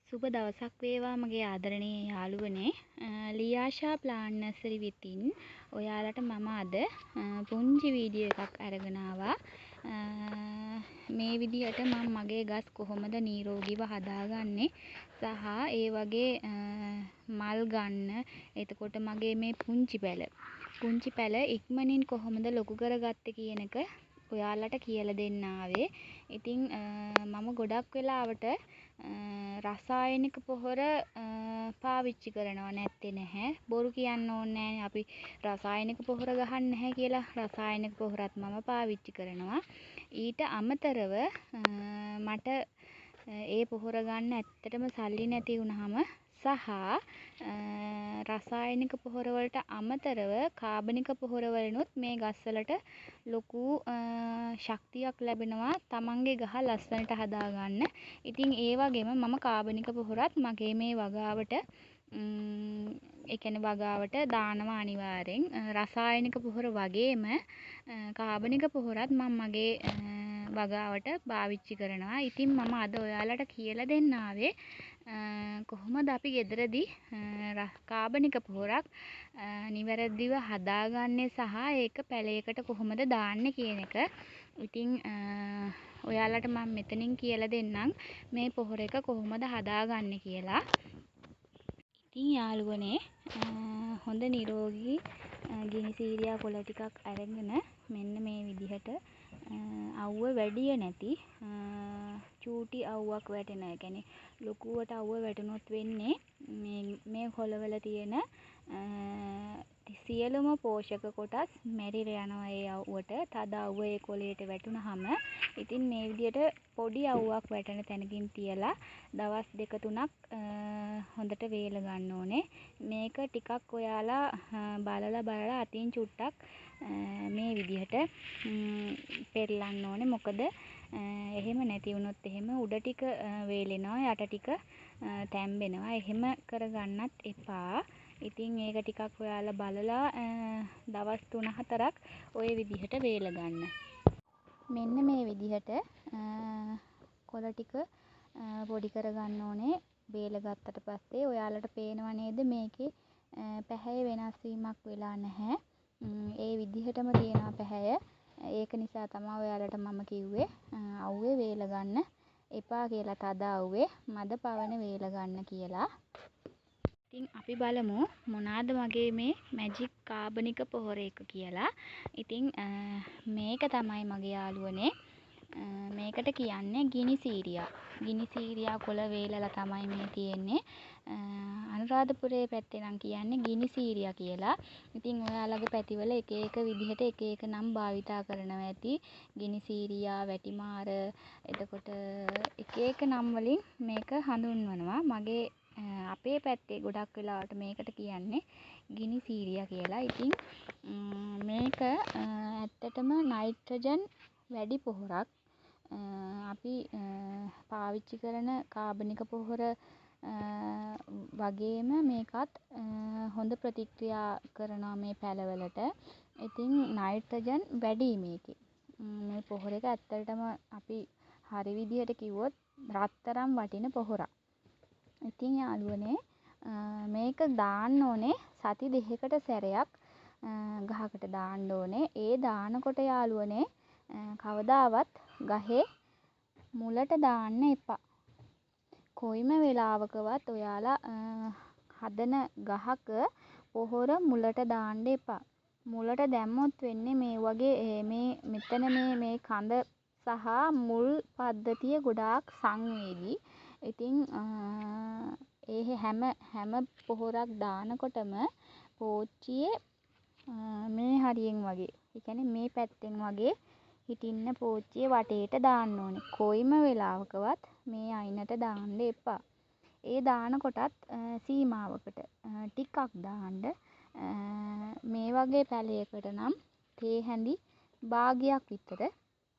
සුබ දවසක් වේවා මගේ ආදරණීය යාළුවනේ. ලියාෂා ප්ලාන්ට් නර්සරි විතින් ඔයාලට මම අද පුංචි වීඩියෝ එකක් අරගෙන ආවා. මේ විදිහට මම මගේ ගස් කොහොමද නිරෝගීව හදාගන්නේ සහ ඒ වගේ මල් ගන්න, එතකොට මගේ මේ පුංචි පැල ඉක්මනින් කොහොමද ලොකු කරගත්තේ කියන එක ඔයාලට කියලා දෙන්න ආවේ. ඉතින් මම ගොඩක් වෙලාවට රසායනික පොහොර පාවිච්චි කරනව නැත්තේ නැහැ. බොරු කියන්න ඕනේ නැහැ. අපි රසායනික පොහොර ගහන්නේ නැහැ කියලා. රසායනික පොහොරත් මම පාවිච්චි කරනවා. ඊට අමතරව මට ඒ පොහොර ගන්න ඇත්තටම සල්ලි නැති වුනහම සහ රසායනික පොහොර වලට අමතරව කාබනික පොහොර වලිනුත් මේ ගස්වලට ලොකු ශක්තියක් ලැබෙනවා තමන්ගේ ගහ ලස්සනට හදාගන්න. ඉතින් ඒ වගේම මම කාබනික පොහොරත් මගේ මේ වගාවට වගාවට දානවා අනිවාර්යෙන්. රසායනික පොහොර වගේම කාබනික පොහොරත් මම මගේ වගාවට පාවිච්චි කරනවා. ඉතින් මම අද ඔයාලට කියලා දෙන්න ආවේ කොහොමද අපි ගෙදරදී කාබනික පොහොරක් නිවැරදිව හදාගන්නේ සහ ඒක පැලයකට කොහොමද දාන්නේ කියන එක. ඉතින් ඔයාලට මම මෙතනින් කියලා දෙන්නම් මේ පොහොර එක කොහොමද හදාගන්නේ කියලා. ඉතින් යාළුවනේ හොඳ නිරෝගී ගිනි සීරියා කොළ ටිකක් අරගෙන මෙන්න මේ විදිහට අවුව වැඩිය නැති චූටි අවුවක් වැටෙන, ඒ කියන්නේ ලොකුවට අවුව වැටුනොත් වෙන්නේ මේ කොළවල තියෙන සියලුම පෝෂක කොටස් මැරිලා යනවා ඒ අවුවට. තද අවුව ඒ කොළයට වැටුනහම ඉතින් මේ විදිහට පොඩි අවුවක් වැටෙන තැනකින් තියලා දවස් 2-3ක් හොඳට වේල ගන්න ඕනේ. මේක ටිකක් ඔයාලා බලලා අතින් චුට්ටක් මේ විදිහට පෙරලන්න ඕනේ. මොකද එහෙම නැති වුණොත් එහෙම උඩ ටික වේලෙනවා, යට ටික තැම්බෙනවා. එහෙම කරගන්නත් එපා. ඉතින් ඒක ටිකක් ඔයාලා බලලා දවස් 3-4ක් ওই විදිහට වේල ගන්න. මෙන්න මේ විදිහට කොළ ටික පොඩි කරගන්න ඕනේ. වේල ගත්තට පස්සේ ඔයාලට පේනව නේද මේකේ පැහැය වෙනස් වීමක් වෙලා නැහැ. ඒ විදිහටම තියෙනවා පැහැය. ඒක නිසා තමයි ඔයාලට මම කිව්වේ අවුවේ වේල ගන්න එපා කියලා. තද අවුවේ මද පවන වේල ගන්න කියලා. ඉතින් අපි බලමු මොනවාද මගේ මේ මැජික් කාබනික පොහොර එක කියලා. ඉතින් මේක තමයි මගේ යාළුවනේ. මේකට කියන්නේ ගිනි සීරියා. ගිනි සීරියා කොළ වේලලා තමයි මේ තියෙන්නේ. අනුරාධපුරයේ පැත්තේ නම් කියන්නේ ගිනි සීරියා කියලා. ඉතින් ඔයාලගේ පැතිවල එක එක විදිහට එක එක නම් භාවිතා කරනවා ඇති. ගිනි සීරියා, වැටිමාර, එතකොට එක එක නම් වලින් මේක හඳුන්වනවා. මගේ අපේ පැත්තේ ගොඩක් වෙලාවට මේකට කියන්නේ ගිනි සීරියා කියලා. ඉතින් මේක ඇත්තටම නයිට්‍රජන් වැඩි පොහොරක්. අපි පාවිච්චි කරන කාබනික පොහොර වගේම මේකත් හොඳ ප්‍රතික්‍රියා කරනවා මේ පැලවලට. ඉතින් නයිට්‍රජන් වැඩියි මේකේ. මේ පොහොර එක ඇත්තටම අපි හරි විදිහට කිව්වොත් රත්තරන් වටින පොහොරක්. ඉතින් යාළුවනේ මේක දාන්න ඕනේ සති 2කට සැරයක් ගහකට දාන්න ඕනේ. ඒ දානකොට යාළුවනේ කවදාවත් ගහේ මුලට දාන්න එපා. කොයිම වෙලාවකවත් ඔයාලා හදන ගහක පොහොර මුලට දාන්න එපා. මුලට දැම්මොත් වෙන්නේ මේ වගේ මෙතන මේ කඳ සහ මුල් පද්ධතිය ගොඩාක් සංවේදී. ඉතින් ඒ හැම පොහොරක් දානකොටම පෝච්චියේ මේ හරියෙන් වගේ, ඒ කියන්නේ මේ පැත්තෙන් වගේ හිටින්න පෝච්චියේ වටේට දාන්න ඕනේ. කොයිම වෙලාවකවත් මේ අයිනට දාන්න එපා. ඒ දානකොටත් සීමාවකට ටිකක් දාන්න. මේ වගේ පැලයකට නම් තේ හැඳි භාගයක් විතර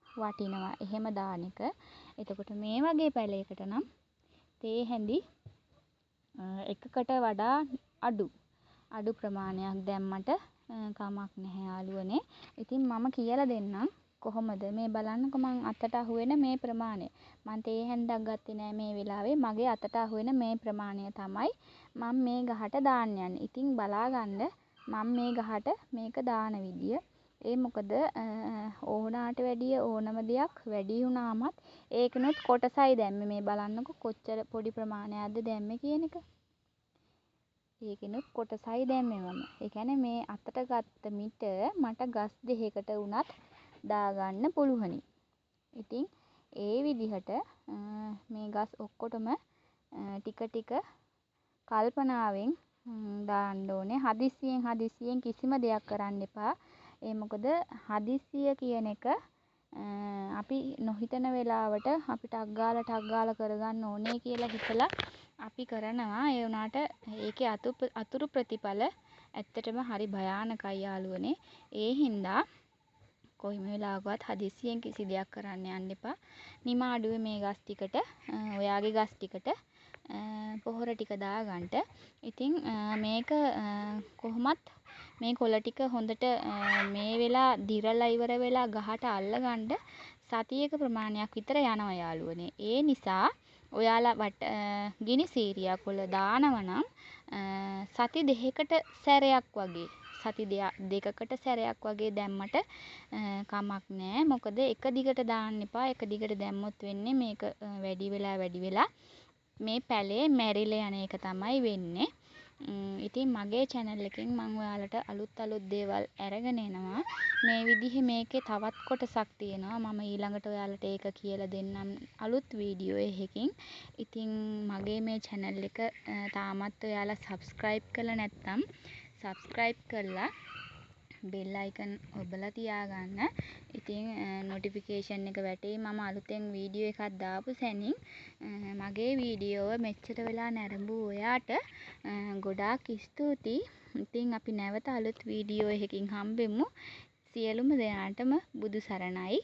වටිනවා එහෙම දාන එක. එතකොට මේ වගේ පැලයකට නම් තේ හැඳි එකකට වඩා අඩු ප්‍රමාණයක් දැම්මට කමක් නැහැ යාළුවනේ. ඉතින් මම කියලා දෙන්නම් කොහොමද මේ බලන්නකො මං අතට අහුවෙන මේ ප්‍රමාණය. මං තේ හැන්දක් ගත්තේ නෑ මේ වෙලාවේ. මගේ අතට අහුවෙන මේ ප්‍රමාණය තමයි මම මේ ගහට දාන්න යන්නේ. ඉතින් බලා ගන්න මම මේ ගහට මේක දාන විදිය. ඒ මොකද ඕනාට වැඩිය ඕනම දෙයක් වැඩි වුණාමත් ඒකනොත් කොටසයි දැම්මේ. මේ බලන්නකො කොච්චර පොඩි ප්‍රමාණයක්ද දැම්මේ කියන එක. ඒකෙනුත් කොටසයි දැම්මේ මම. ඒ කියන්නේ මේ අතට ගත්ත මිට මට ගස් දෙකකට වුණත් දාගන්න පුළුවනි. ඉතින් ඒ විදිහට මේ ගස් ඔක්කොටම ටික ටික කල්පනාවෙන් දාන්න ඕනේ. හදිස්සියෙන් කිසිම දෙයක් කරන්න එපා. ඒ මොකද හදිස්සිය කියන එක අපි නොහිතන වෙලාවට අපි ටක් ගාලා කරගන්න ඕනේ කියලා හිතලා අපි කරනවා. ඒ වුණාට ඒකේ අතුරු ප්‍රතිඵල ඇත්තටම හරි භයානකයි යාළුවනේ. ඒ හින්දා කොයිම වෙලාවකවත් හදිස්සියෙන් කිසි දෙයක් කරන්න යන්න එපා. නිමාඩුවේ මේ ගස් ටිකට ඔයාගේ ගස් ටිකට පොහොර ටික දාගන්න. ඉතින් මේක කොහොමත් මේ කොළ ටික හොඳට මේ වෙලා දිරලා ඉවර වෙලා ගහට අල්ලගන්න සතියක ප්‍රමාණයක් විතර යනවා යාළුවනේ. ඒ නිසා ඔයාලා ගිනි සීරියා කොළ දානවා නම් සති දෙකකට සැරයක් වගේ සති දෙකකට සැරයක් වගේ දැම්මට කමක් නෑ. මොකද එක දිගට දාන්න එපා. එක දිගට දැම්මොත් වෙන්නේ මේක වැඩි වෙලා මේ පැලේ මැරිලා යන එක තමයි වෙන්නේ. ඉතින් මගේ channel එකෙන් මම ඔයාලට අලුත් දේවල් අරගෙන එනවා. මේ විදිහේ මේකේ තවත් කොටසක් තියෙනවා. මම ඊළඟට ඔයාලට ඒක කියලා දෙන්නම් අලුත් වීඩියෝ එකකින්. ඉතින් මගේ මේ channel එක තාමත් ඔයාලා subscribe කරලා නැත්නම් subscribe කරලා bell icon ඔබලා තියාගන්න. ඉතින් notification එක වැටෙයි මම අලුතෙන් වීඩියෝ එකක් දාපු සැනින්. මගේ වීඩියෝව මෙච්චර වෙලා නැරඹු ඔයාට ගොඩාක් ස්තුතියි. ඉතින් අපි නැවත අලුත් වීඩියෝ එකකින් හම්බෙමු. සියලුම දෙනාටම බුදු සරණයි.